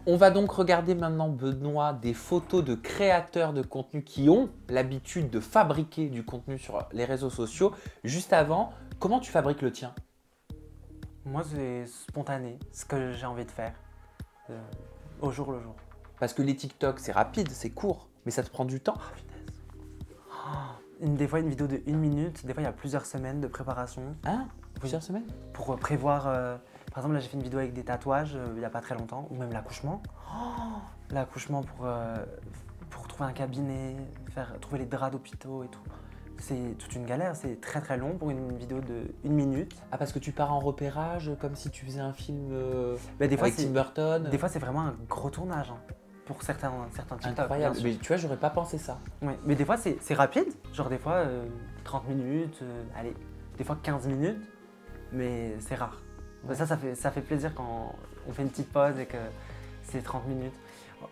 On va donc regarder maintenant, Benoît, des photos de créateurs de contenu qui ont l'habitude de fabriquer du contenu sur les réseaux sociaux. Juste avant, comment tu fabriques le tien? Moi, c'est spontané, ce que j'ai envie de faire, euh, au jour le jour. Parce que les TikTok, c'est rapide, c'est court, mais ça te prend du temps. Des fois, une vidéo de 1 minute, des fois, il y a plusieurs semaines de préparation Hein? Plusieurs semaines? pour prévoir. Par exemple, là, j'ai fait une vidéo avec des tatouages il n'y a pas très longtemps, ou même l'accouchement. L'accouchement pour trouver un cabinet, trouver les draps d'hôpitaux et tout. C'est toute une galère, c'est très très long pour une vidéo de 1 minute. Ah, parce que tu pars en repérage, comme si tu faisais un film Bah, des fois, avec Tim Burton. Des fois, c'est vraiment un gros tournage hein, pour certains TikTok. Incroyable. bien sûr. Mais tu vois, j'aurais pas pensé ça. Ouais, mais des fois, c'est rapide. Genre, des fois, 30 minutes, allez, des fois 15 minutes, mais c'est rare. Ouais. Ça fait plaisir quand on fait une petite pause et que c'est 30 minutes.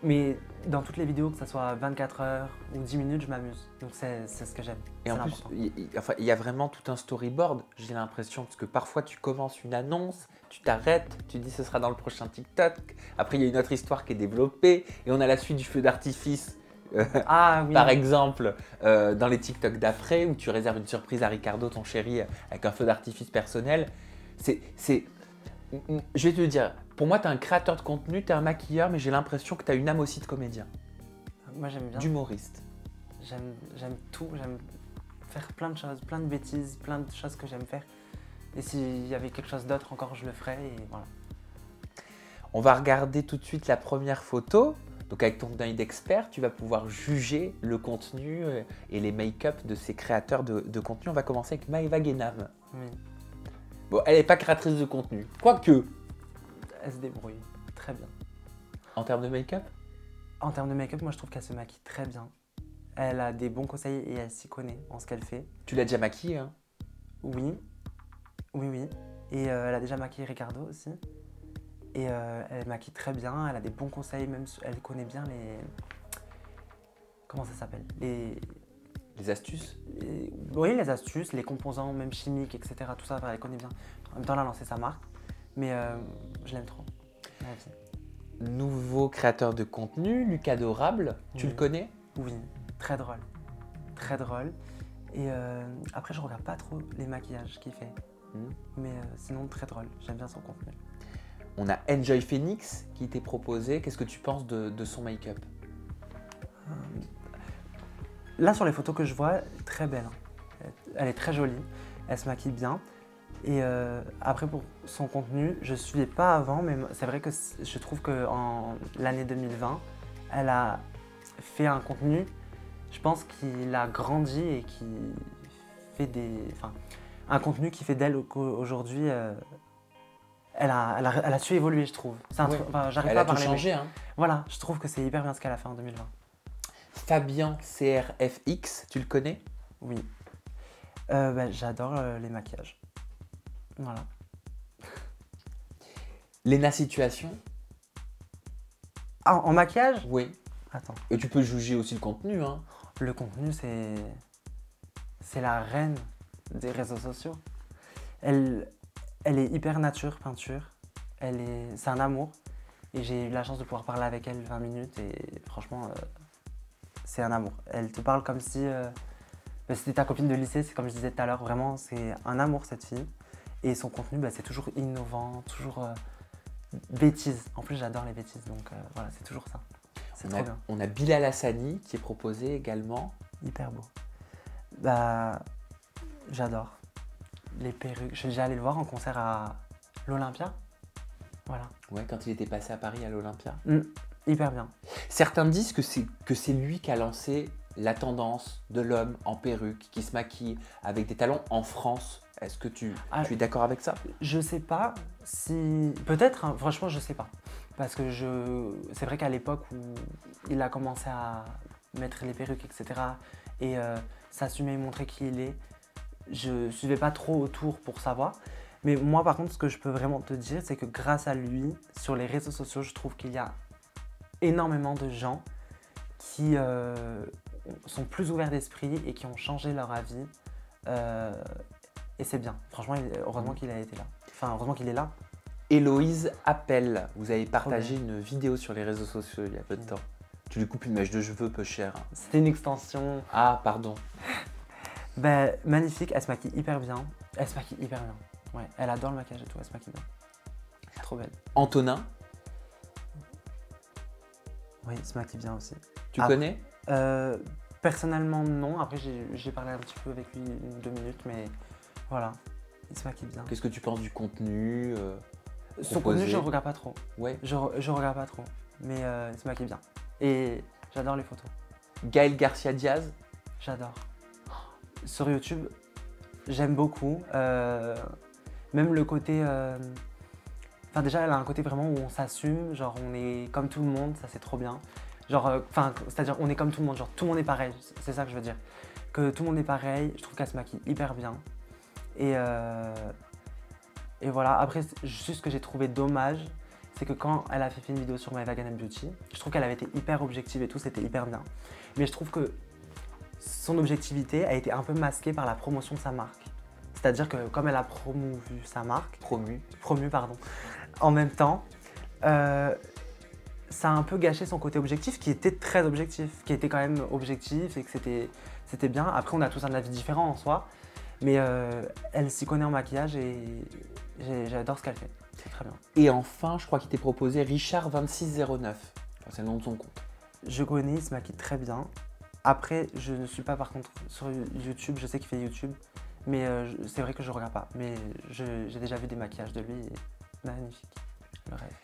Mais dans toutes les vidéos, que ce soit 24 heures ou 10 minutes, je m'amuse. Donc, c'est ce que j'aime. Et C'est en plus, l'important. il y a vraiment tout un storyboard, j'ai l'impression, parce que parfois tu commences une annonce, tu t'arrêtes, tu dis ce sera dans le prochain TikTok, après il y a une autre histoire qui est développée, et on a la suite du feu d'artifice, Ah oui, par exemple, dans les TikTok d'après, où tu réserves une surprise à Ricardo, ton chéri, avec un feu d'artifice personnel. Je vais te dire, pour moi tu es un créateur de contenu, tu es un maquilleur, mais j'ai l'impression que tu as une âme aussi de comédien, moi j'aime bien. d'humoriste. J'aime tout, j'aime faire plein de choses, plein de bêtises, plein de choses que j'aime faire. Et s'il y avait quelque chose d'autre encore, je le ferais et voilà. On va regarder tout de suite la première photo. Donc avec ton œil d'expert, tu vas pouvoir juger le contenu et les make-up de ces créateurs de contenu. On va commencer avec Maëva Guénam. Oui, Bon, elle n'est pas créatrice de contenu, quoique, elle se débrouille très bien. en termes de make-up. En termes de make-up, moi je trouve qu'elle se maquille très bien. Elle a des bons conseils et elle s'y connaît en ce qu'elle fait. Tu l'as déjà maquillée, hein? Oui, oui. Et elle a déjà maquillé Ricardo aussi. Et elle maquille très bien, elle a des bons conseils, même elle connaît bien les... Comment ça s'appelle Les astuces. Oui, les astuces, les composants, même chimiques, etc. Tout ça, elle connaît bien. En même temps, elle a lancé sa marque. Mais je l'aime trop. Merci. Nouveau créateur de contenu, Lucas Dorable. Tu Oui. le connais? Oui, très drôle. Très drôle. Et après, je regarde pas trop les maquillages qu'il fait. Mais sinon, très drôle. J'aime bien son contenu. On a Enjoy Phoenix qui t'est proposé. Qu'est-ce que tu penses de son make-up? Là, sur les photos que je vois, très belle. Hein. Elle est très jolie. Elle se maquille bien. Et après, pour son contenu, je ne suivais pas avant, mais c'est vrai que je trouve qu'en l'année 2020, elle a fait un contenu, je pense qu'il a grandi et qui fait un contenu qui fait d'elle aujourd'hui, elle a su évoluer, je trouve. C'est un Ouais. truc, j'arrive Elle pas a à tout parler. Mais changé, hein. voilà, je trouve que c'est hyper bien ce qu'elle a fait en 2020. Fabien CRFX, tu le connais? Oui. J'adore les maquillages. Voilà. Lena Situation? Ah, en maquillage? Oui. Attends. Et tu peux juger aussi le contenu, hein. Le contenu, c'est la reine des réseaux sociaux. Elle est hyper nature, peinture. C'est un amour. Et j'ai eu la chance de pouvoir parler avec elle 20 minutes et franchement, c'est un amour. Elle te parle comme si c'était ta copine de lycée, c'est comme je disais tout à l'heure. Vraiment, c'est un amour cette fille. Et son contenu, c'est toujours innovant, toujours bêtises. En plus, j'adore les bêtises, donc voilà, c'est toujours ça. C'est trop bien. On a Bilal Hassani qui est proposé également. Hyper beau. J'adore les perruques. Je suis déjà allé le voir en concert à l'Olympia. Voilà. Ouais, quand il était passé à Paris à l'Olympia. Hyper bien. Certains disent que c'est lui qui a lancé la tendance de l'homme en perruque qui se maquille avec des talons en France. Est-ce que tu es d'accord avec ça? Je sais pas si... Peut-être, hein, franchement, je sais pas. Parce que c'est vrai qu'à l'époque où il a commencé à mettre les perruques, etc. et s'assumer et montrer qui il est, je suivais pas trop autour pour savoir. Mais moi, par contre, ce que je peux vraiment te dire, c'est que grâce à lui, sur les réseaux sociaux, je trouve qu'il y a énormément de gens qui sont plus ouverts d'esprit et qui ont changé leur avis. Et c'est bien. Franchement, heureusement qu'il a été là. Enfin, heureusement qu'il est là. Héloïse Appel, vous avez partagé une vidéo sur les réseaux sociaux il y a peu de temps. Tu lui coupes une mèche de cheveux peu cher. C'était une extension. Ah, pardon. Ben, magnifique, elle se maquille hyper bien. Elle se maquille hyper bien. Ouais, elle adore le maquillage et tout, elle se maquille bien. Trop belle. Antonin, Oui, il se maquille bien aussi. tu Ah, connais? Personnellement, non. Après, j'ai parlé un petit peu avec lui 2 minutes, mais voilà, il se maquille bien. Qu'est-ce que tu penses du contenu Son proposé? contenu, je ne regarde pas trop. Ouais. Je regarde pas trop, mais il se maquille bien. Et j'adore les photos. Gaël Garcia Diaz, J'adore. Sur YouTube, j'aime beaucoup. Même le côté. Enfin, déjà, elle a un côté vraiment où on s'assume. Genre, on est comme tout le monde, ça c'est trop bien. Genre, c'est-à-dire, on est comme tout le monde. Genre, tout le monde est pareil. C'est ça que je veux dire. Que tout le monde est pareil. Je trouve qu'elle se maquille hyper bien. Et voilà. Après, juste ce que j'ai trouvé dommage, c'est que quand elle a fait une vidéo sur My Vegan and Beauty, je trouve qu'elle avait été hyper objective et tout, c'était hyper bien. Mais je trouve que son objectivité a été un peu masquée par la promotion de sa marque. C'est-à-dire que comme elle a promu sa marque, pardon, en même temps, ça a un peu gâché son côté objectif qui était très objectif, qui était quand même objectif et que c'était bien. Après, on a tous un avis différent en soi, mais elle s'y connaît en maquillage et j'adore ce qu'elle fait. C'est très bien. et enfin, je crois qu'il t'est proposé Richard2609. C'est le nom de son compte. Je connais, il se maquille très bien. Après, je ne suis pas par contre sur YouTube, je sais qu'il fait YouTube, mais c'est vrai que je ne regarde pas. Mais j'ai déjà vu des maquillages de lui, et magnifique, le rêve.